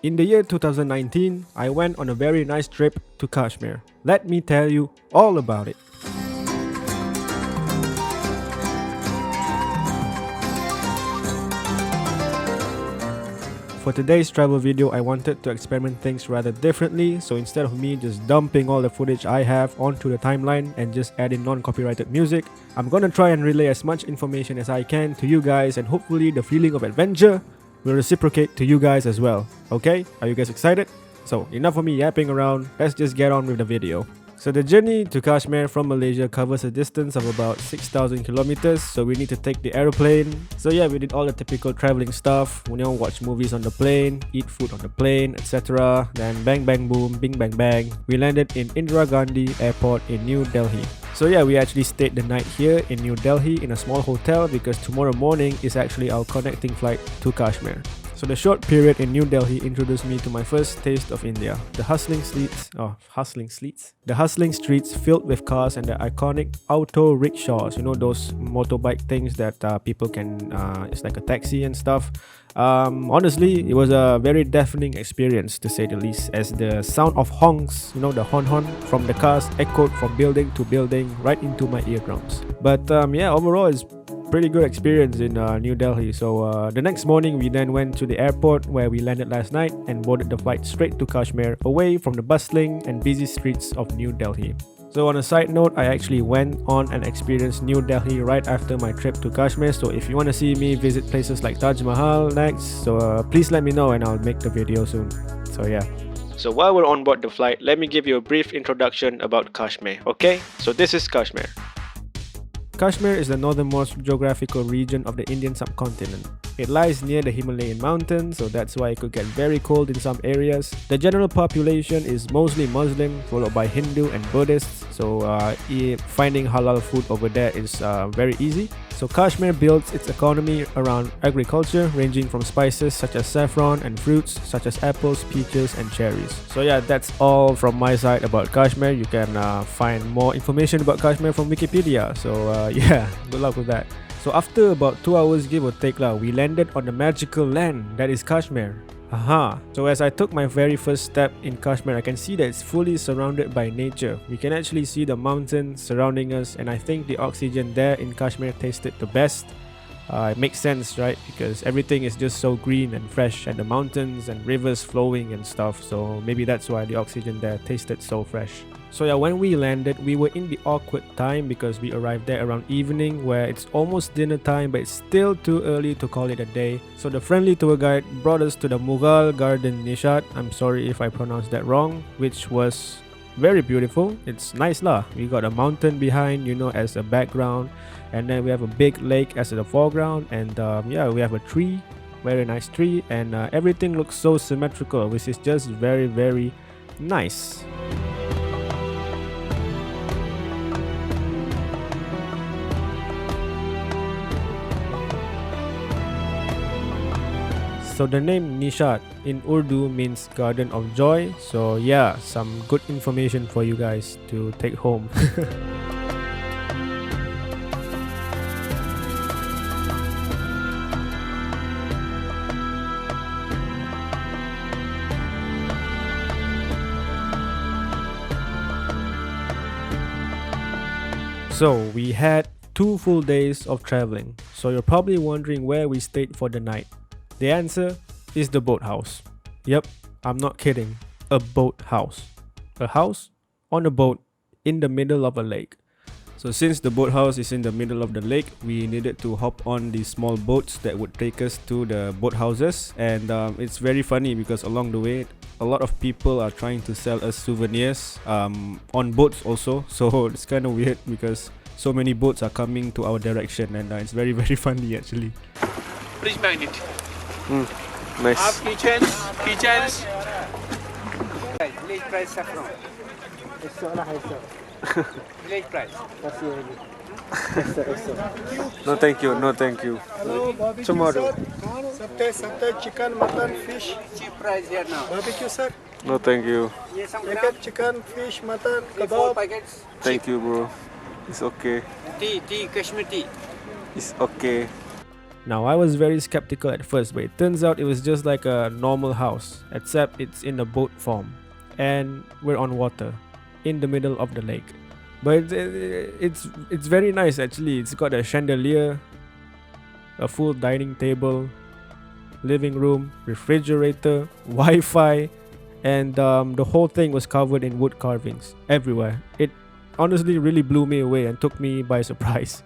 In the year 2019, I went on a very nice trip to Kashmir. Let me tell you all about it. For today's travel video, I wanted to experiment things rather differently, so instead of me just dumping all the footage I have onto the timeline and just adding non-copyrighted music, I'm gonna try and relay as much information as I can to you guys, and hopefully the feeling of adventure will reciprocate to you guys as well. Okay? Are you guys excited? So enough of me yapping around, let's just get on with the video. So the journey to Kashmir from Malaysia covers a distance of about 6,000 kilometers, so we need to take the aeroplane. So yeah, we did all the typical traveling stuff, watch movies on the plane, eat food on the plane, etc. Then bang bang boom, bing bang bang, we landed in Indira Gandhi Airport in New Delhi. So yeah, we actually stayed the night here in New Delhi in a small hotel because tomorrow morning is actually our connecting flight to Kashmir. So the short period in New Delhi introduced me to my first taste of India. The hustling streets filled with cars and the iconic auto rickshaws. Those motorbike things that people can, it's like a taxi and stuff. Honestly, it was a very deafening experience to say the least, as the sound of honks, the honk from the cars echoed from building to building right into my eardrums. But yeah, overall it's pretty good experience in New Delhi. So the next morning we then went to the airport where we landed last night and boarded the flight straight to Kashmir, away from the bustling and busy streets of New Delhi. So on a side note, I actually went on and experienced New Delhi right after my trip to Kashmir. So if you want to see me visit places like Taj Mahal next, so please let me know and I'll make the video soon. So yeah. So while we're on board the flight, let me give you a brief introduction about Kashmir, okay? So this is Kashmir. Kashmir is the northernmost geographical region of the Indian subcontinent. It lies near the Himalayan mountains, so that's why it could get very cold in some areas. The general population is mostly Muslim, followed by Hindu and Buddhists, so finding halal food over there is very easy. So Kashmir builds its economy around agriculture, ranging from spices such as saffron and fruits such as apples, peaches and cherries. So yeah, that's all from my side about Kashmir. You can find more information about Kashmir from Wikipedia. So yeah, good luck with that. So after about 2 hours give or take we landed on the magical land that is Kashmir. So as I took my very first step in Kashmir, I can see that it's fully surrounded by nature. We can actually see the mountains surrounding us, and I think the oxygen there in Kashmir tasted the best. It makes sense, right? Because everything is just so green and fresh, and the mountains and rivers flowing and stuff, so maybe that's why the oxygen there tasted so fresh. So yeah, when we landed, we were in the awkward time because we arrived there around evening, where it's almost dinner time but it's still too early to call it a day. So the friendly tour guide brought us to the Mughal garden Nishat, I'm sorry if I pronounced that wrong, which was very beautiful. It's nice lah. We got a mountain behind, as a background, and then we have a big lake as the foreground, and yeah, we have a tree, very nice tree, and everything looks so symmetrical, which is just very, very nice. So the name Nishat in Urdu means garden of joy. So yeah, some good information for you guys to take home. So we had 2 full days of traveling. So you're probably wondering where we stayed for the night. The answer is the boathouse. Yep, I'm not kidding. A boathouse. A house on a boat in the middle of a lake. So since the boathouse is in the middle of the lake, we needed to hop on these small boats that would take us to the boathouses. And it's very funny because along the way, a lot of people are trying to sell us souvenirs on boats also. So it's kind of weird because so many boats are coming to our direction, and it's very, very funny actually. Fridge magnet. Nice. Up kitchens. Village price saffron. Village price. No thank you, no thank you. Tomorrow. Sabte, chicken, mutton, fish. Cheap price here now. Barbecue, sir. No thank you. Packet, chicken, fish, mutton, 4 kebab. packets. Thank you bro. It's okay. Tea, Kashmir tea. It's okay. Now, I was very skeptical at first, but it turns out it was just like a normal house, except it's in a boat form, and we're on water, in the middle of the lake. But it's very nice actually. It's got a chandelier, a full dining table, living room, refrigerator, Wi-Fi, and the whole thing was covered in wood carvings everywhere. It honestly really blew me away and took me by surprise.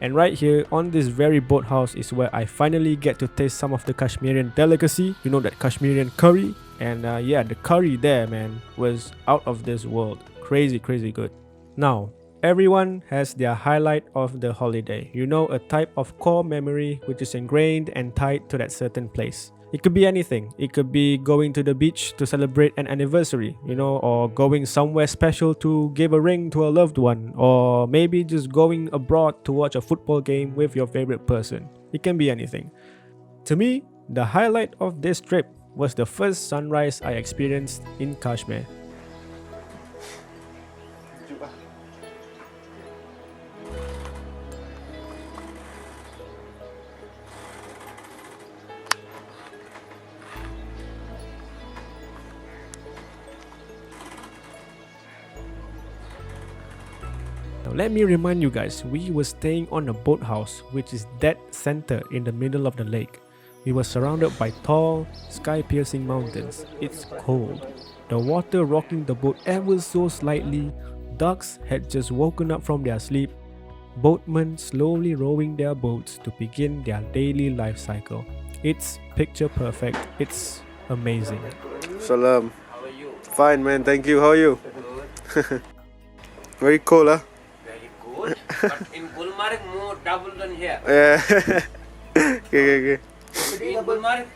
And right here on this very boathouse is where I finally get to taste some of the Kashmirian delicacy. You know, that Kashmirian curry. And yeah, the curry there, man, was out of this world. Crazy good. Now, everyone has their highlight of the holiday. You know, a type of core memory which is ingrained and tied to that certain place. It could be anything. It could be going to the beach to celebrate an anniversary, you know, or going somewhere special to give a ring to a loved one, or maybe just going abroad to watch a football game with your favorite person. It can be anything. To me, the highlight of this trip was the first sunrise I experienced in Kashmir. Now let me remind you guys, we were staying on a boathouse which is dead center in the middle of the lake. We were surrounded by tall, sky-piercing mountains. It's cold. The water rocking the boat ever so slightly. Ducks had just woken up from their sleep. Boatmen slowly rowing their boats to begin their daily life cycle. It's picture perfect. It's amazing. Salam. How are you? Fine, man. Thank you. How are you? Very cold, huh? Very good. But in Gulmarg, more double than here. Yeah. Okay. You been Gulmarg?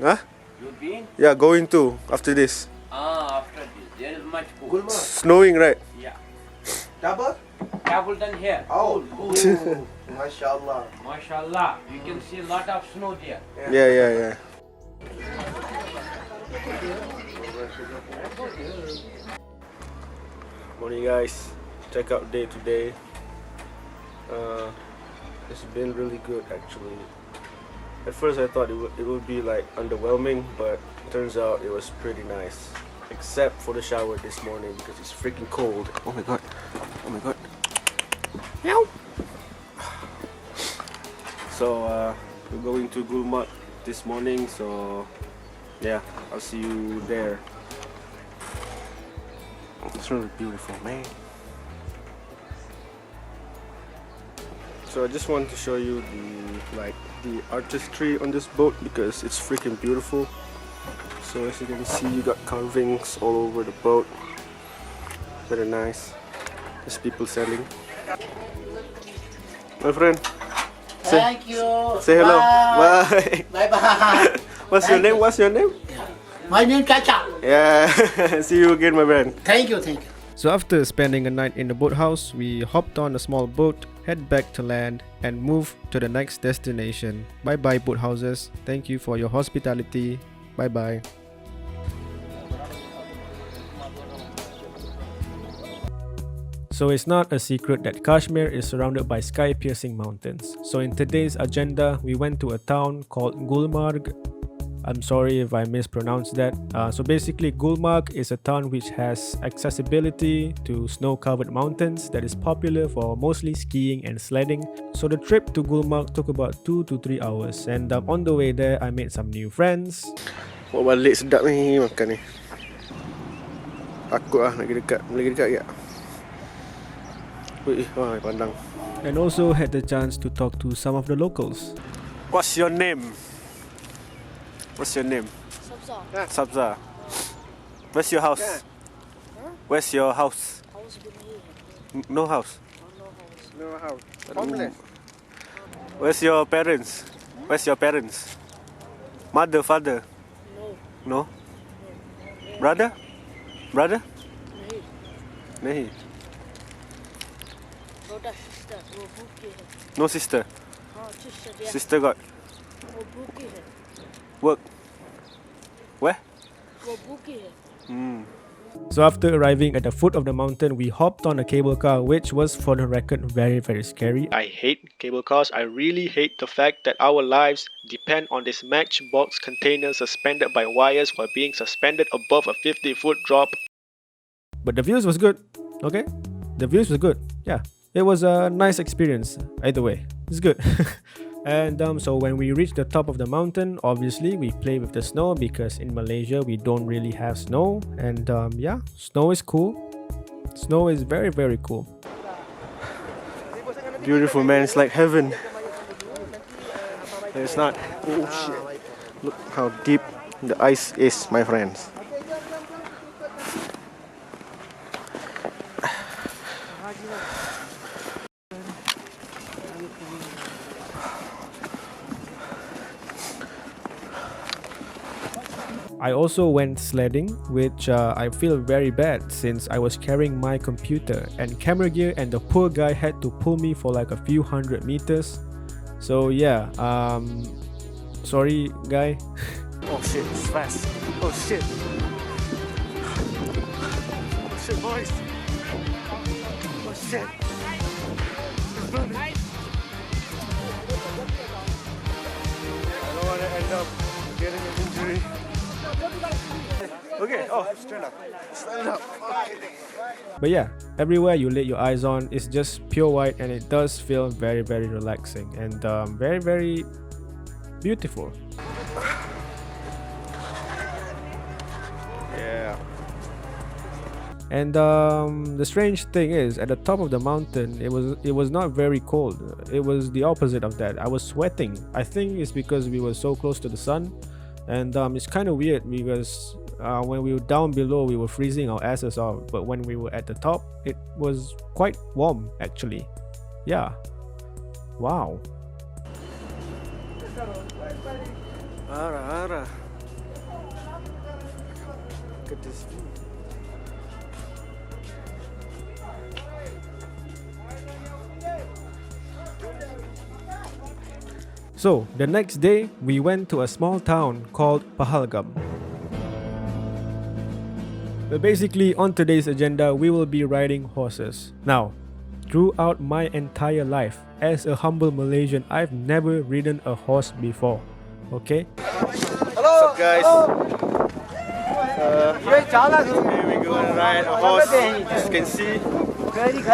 Huh? You been? Yeah, going to after this. After this, there is much cool. Snowing, right? Yeah. Double? Double than here. Oh, Cool. mashallah. Mashallah. You can see a lot of snow there. Yeah. Morning, guys. Check out day today. It's been really good actually. At first I thought it would be like underwhelming, but turns out it was pretty nice. Except for the shower this morning because it's freaking cold. Oh my god. Meow. So we're going to Gulmarg this morning, so yeah, I'll see you there. It's really beautiful, man. So I just want to show you the artistry on this boat because it's freaking beautiful. So as you can see, you got carvings all over the boat. Very nice. There's people selling. My friend. Thank you. Say hello. Bye. Bye. Bye. What's your name? What's your name? My name Chacha. Yeah. See you again, my friend. Thank you. So after spending a night in the boathouse, we hopped on a small boat, head back to land, and move to the next destination. Bye bye boathouses. Thank you for your hospitality. Bye bye. So it's not a secret that Kashmir is surrounded by sky-piercing mountains. So in today's agenda, we went to a town called Gulmarg. I'm sorry if I mispronounced that. So basically, Gulmarg is a town which has accessibility to snow-covered mountains that is popular for mostly skiing and sledding. So the trip to Gulmarg took about 2 to 3 hours, and on the way there, I made some new friends. Mau balik sedap ni makan ni. Takut lah nak pergi dekat ke. Wih, wah, pandang. And also had the chance to talk to some of the locals. What's your name? Sabza. Sabza. Where's your house? Where's your house? House beneath. No house. No house. Homeless. Where's your parents? Where's your parents? Mother, father? No. No? Brother? Brother? नहीं. Nahi. छोटा sister वो भूखी है. No sister. हाँ sister है. Sister got वो भूखी है. work. Where? वो भूखी है. So after arriving at the foot of the mountain, we hopped on a cable car, which was, for the record, very, very scary. I hate cable cars. I really hate the fact that our lives depend on this matchbox container suspended by wires while being suspended above a 50-foot drop. But the views was good, okay? The views was good, yeah. It was a nice experience, either way. It's good. And so when we reached the top of the mountain, obviously we play with the snow because in Malaysia we don't really have snow. And yeah, snow is cool. Snow is very, very cool. Beautiful, man. It's like heaven. It's not. Oh shit. Look how deep the ice is, my friends. I also went sledding, which I feel very bad since I was carrying my computer and camera gear and the poor guy had to pull me for like a few hundred meters. So yeah, sorry guy. Oh shit, it's fast. Oh shit. Oh shit, boys. Oh shit. It's burning. I don't want to end up getting an injury. Okay, oh, stand up. Stand up. Okay. But yeah, everywhere you lay your eyes on is just pure white and it does feel very, very relaxing and very, very beautiful. Yeah. And the strange thing is, at the top of the mountain, it was not very cold. It was the opposite of that. I was sweating. I think it's because we were so close to the sun, and it's kind of weird because when we were down below, we were freezing our asses off. But when we were at the top, it was quite warm actually. Yeah. Wow. Ara. Look at this view. So the next day, we went to a small town called Pahalgam. But basically, on today's agenda, we will be riding horses. Now, throughout my entire life, as a humble Malaysian, I've never ridden a horse before. Okay? What's up, guys? Here we go and ride a horse. As you can see, I'm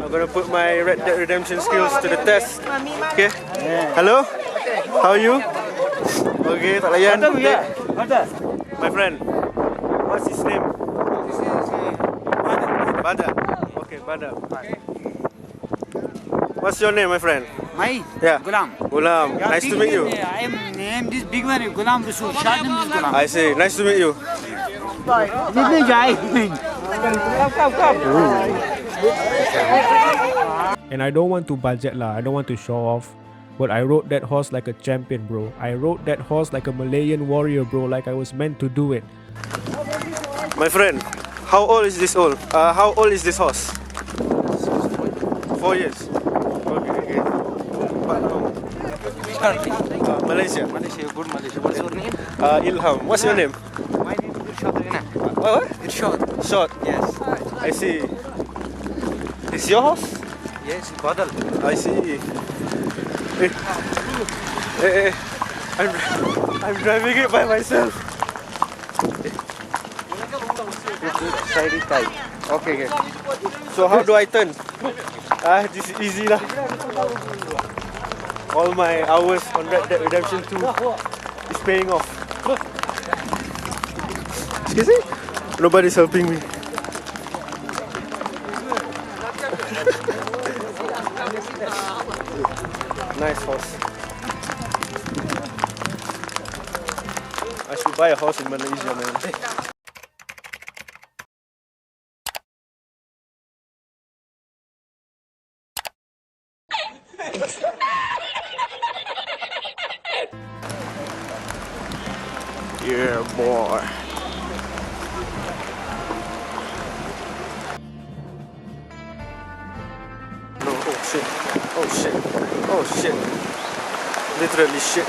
gonna put my Red Dead Redemption skills to the test. Okay? Hello? How are you? Okay, tak layan. My friend. What's his name? Badar. Okay, Badar. What's your name, my friend? My Yeah. Gulam. Gulam. Nice to meet you. I am named this big one Gulam Rasul. Shahid Gulam. I see. Nice to meet you. And I don't want to budget lah. I don't want to show off. But I rode that horse like a champion, bro. I rode that horse like a Malayan warrior, bro. Like I was meant to do it. My friend, how old is this How old is this horse? 4 years. Okay. Malaysia. Good Malaysia. What's your name? Ilham. What's your name? My name is Irshad. What? Irshad. Short. Yes. I see. Is your horse? Yes, Badal. I see. Hey. I'm driving it by myself. Side it tight. Okay. So how do I turn? This is easy lah. All my hours on Red Dead Redemption 2 is paying off. Excuse me? Nobody's helping me. Nice horse. I should buy a horse in Malaysia, man. Yeah, boy. No, oh shit. Literally shit.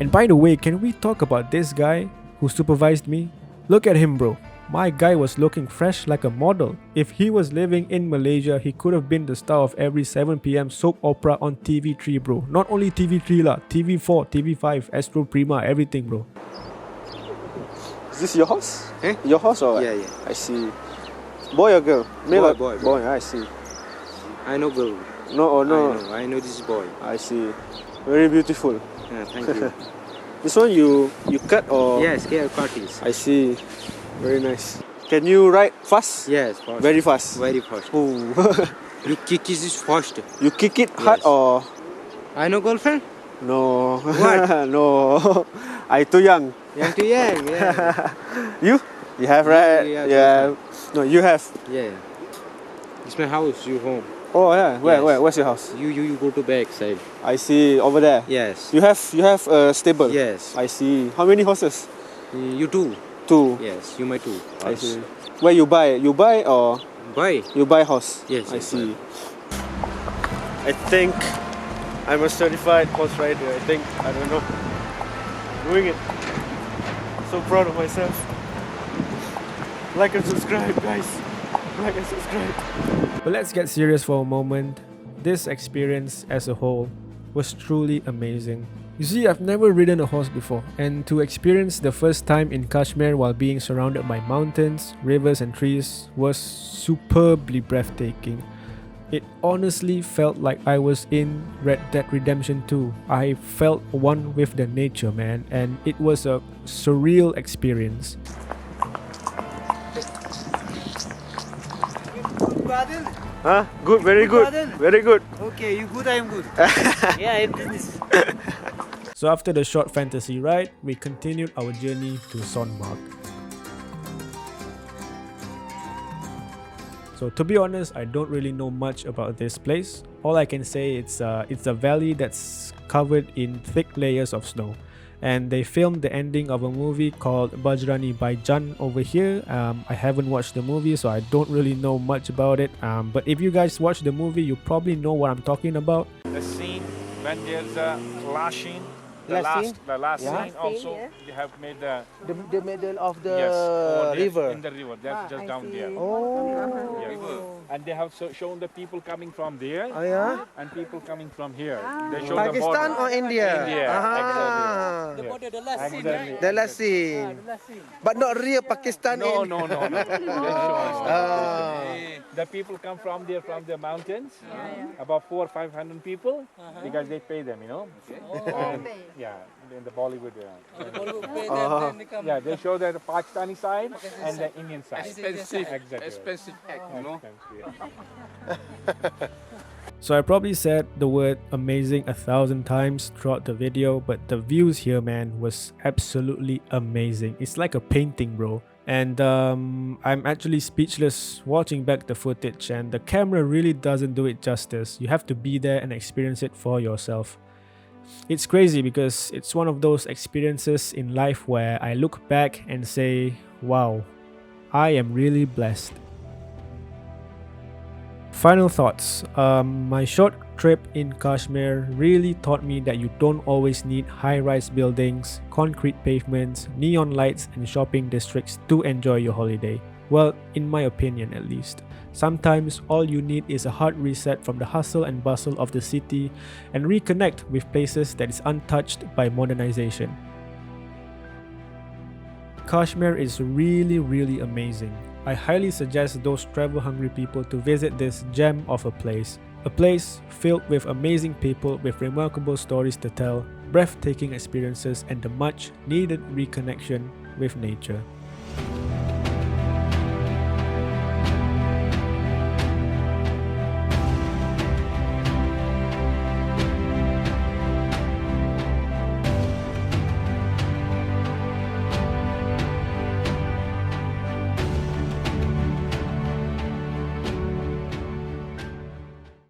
And by the way, can we talk about this guy who supervised me? Look at him, bro. My guy was looking fresh like a model. If he was living in Malaysia, he could have been the star of every 7 p.m. soap opera on TV3, bro. Not only TV3 lah, TV4, TV5, Astro Prima, everything, bro. Is this your house? Eh? Your house or what? Yeah, yeah. I see. Boy or girl? Male Boy, or boy. I see. I know girl. No or no? I know this boy. I see. Very beautiful. Yeah, thank you. This one you cut or? Yes, care parties. I see. Very nice. Can you ride fast? Yes, fast. Very fast. Very fast. Ooh. You kick is fast. You kick it hard Yes. or? I know girlfriend. No. What? No. I too young. Young to young. Yeah. You? You have, right? Yeah. No, you have. Yeah. It's my house. You home. Oh yeah. Where? Yes. Where? Where's your house? You go to back side. I see. Over there. Yes. You have a stable. Yes. I see. How many horses? You too. 2. Yes. You my two. I see. Where you buy? You buy or Bye. you buy house? Yes, I yes, see. I think I'm a certified horse rider. I think. I don't know. Doing it. So proud of myself. Like and subscribe, guys. Like and subscribe. But let's get serious for a moment. This experience as a whole was truly amazing. You see, I've never ridden a horse before, and to experience the first time in Kashmir while being surrounded by mountains, rivers and trees was superbly breathtaking. It honestly felt like I was in Red Dead Redemption 2. I felt one with the nature, man, and it was a surreal experience. Huh? Good, very good. Very good. Okay, you good, I am good. Yeah, I'm business. So after the short fantasy ride, we continued our journey to Sonamarg. So to be honest, I don't really know much about this place. All I can say it's a valley that's covered in thick layers of snow. And they filmed the ending of a movie called Bajrani Baijan over here. I haven't watched the movie, so I don't really know much about it. But if you guys watch the movie, you probably know what I'm talking about. The scene when there's a lashing, the last scene also they have made the middle of the over there river. in the river. That's just down there. Oh. Yes. And they have shown the people coming from there Oh yeah. and people coming from here. They show Pakistan the border. or India? India, Ah. exactly. The last scene, right? The last scene. But not real Pakistan. No, in- no, no, no. They show us Ah. the people come from there, from the mountains, about 400 or 500 people, because they pay them, you know. And, yeah, in the Bollywood. Yeah, they show the Pakistani side and the Indian side. Expensive act, you know. So I probably said the word amazing 1,000 times throughout the video, but the views here, man, was absolutely amazing. It's like a painting, bro. And I'm actually speechless watching back the footage, and the camera really doesn't do it justice. You have to be there and experience it for yourself. It's crazy because it's one of those experiences in life where I look back and say, wow, I am really blessed. Final thoughts. My short trip in Kashmir really taught me that you don't always need high-rise buildings, concrete pavements, neon lights and shopping districts to enjoy your holiday. Well, in my opinion at least. Sometimes all you need is a hard reset from the hustle and bustle of the city and reconnect with places that is untouched by modernization. Kashmir is really amazing. I highly suggest those travel-hungry people to visit this gem of a place filled with amazing people with remarkable stories to tell, breathtaking experiences and the much needed reconnection with nature.